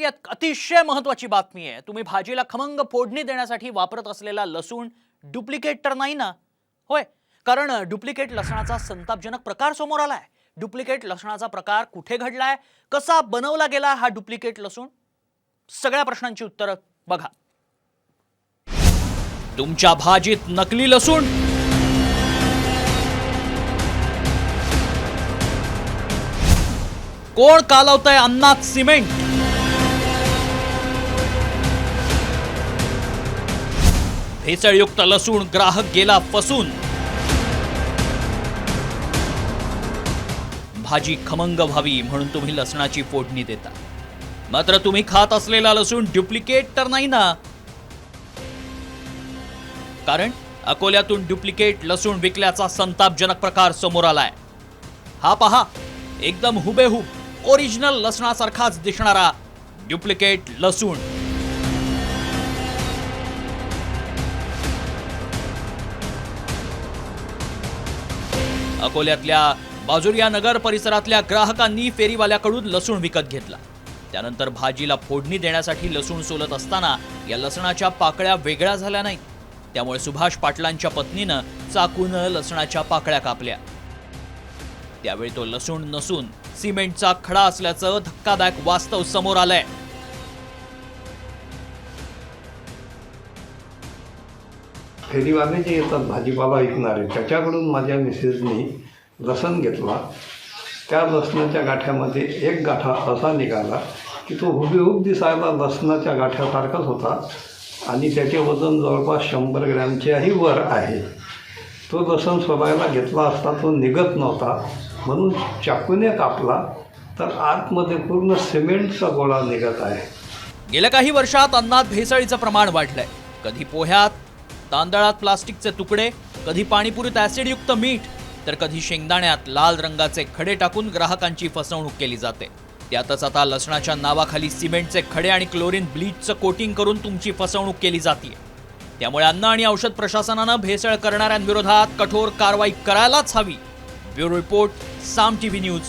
ही अतिशय महत्त्वाची बातमी आहे। तुम्ही भाजीला खमंग फोडणी देण्यासाठी वापरत असलेला लसूण डुप्लिकेट तर नाही ना? होय, कारण डुप्लिकेट लसणाचा संतापजनक प्रकार समोर आलाय। डुप्लिकेट लसणाचा प्रकार कुठे घडलाय, कसा बनवला गेला हा डुप्लिकेट लसूण, सगळ्या प्रश्नांची उत्तरं बघा। तुमच्या भाजीत नकली लसूण, कोण कालवतंय अन्नात सिमेंट, भेसळयुक्त लसूण ग्राहक गेला फसून, भाजी खमंग व्हावी म्हणून तुम्ही लसणाची फोडणी देता, मात्र तुम्ही खात असलेला लसूण डुप्लिकेट तर नाही ना? कारण अकोल्यातून डुप्लिकेट लसूण विकल्याचा संतापजनक प्रकार समोर आलाय। हा पहा, एकदम हुबेहूब ओरिजिनल लसणासारखाच दिसणारा डुप्लिकेट लसूण। अकोल्यातल्या बाजुरिया नगर परिसरातल्या ग्राहकांनी फेरीवाल्याकडून लसूण विकत घेतला। त्यानंतर भाजीला फोडणी देण्यासाठी लसूण सोलत असताना या लसणाच्या पाकळ्या वेगळ्या झाल्या नाहीत। त्यामुळे सुभाष पाटलांच्या पत्नीनं चाकून लसणाच्या पाकळ्या कापल्या। त्यावेळी तो लसूण नसून सिमेंटचा खडा असल्याचं धक्कादायक वास्तव समोर आलंय। फेरीवाले जे येतात भाजीपाला विकणारे, त्याच्याकडून माझ्या मिसेसनी लसण घेतला। त्या लसणाच्या गाठ्यामध्ये एक गाठा असा निघाला की तो हुबेहूब दिसायला लसणाच्या गाठ्यासारखाच होता आणि त्याचे वजन जवळपास 100 ग्रॅमच्याही वर आहे। तो लसण सोलायला घेतला असता तो निघत नव्हता, म्हणून चाकूने कापला तर आतमध्ये पूर्ण सिमेंटचा गोळा निघत आहे। गेल्या काही वर्षात अन्नात भेसळीचं प्रमाण वाढलंय। कधी पोह्यात, तांदळात प्लास्टिकचे तुकडे, कधी पाणीपुरीत ॲसिडयुक्त मीठ, तर कधी शेंगदाण्यात लाल रंगाचे खडे टाकून ग्राहकांची फसवणूक केली जाते। त्यातच आता लसणाच्या नावाखाली सिमेंटचे खडे आणि क्लोरीन ब्लीचचं कोटिंग करून तुमची फसवणूक केली जाते। त्यामुळे अन्न आणि औषध प्रशासनानं भेसळ करणाऱ्यांविरोधात कठोर कारवाई करायलाच हवी। ब्युरो रिपोर्ट, साम टीव्ही न्यूज।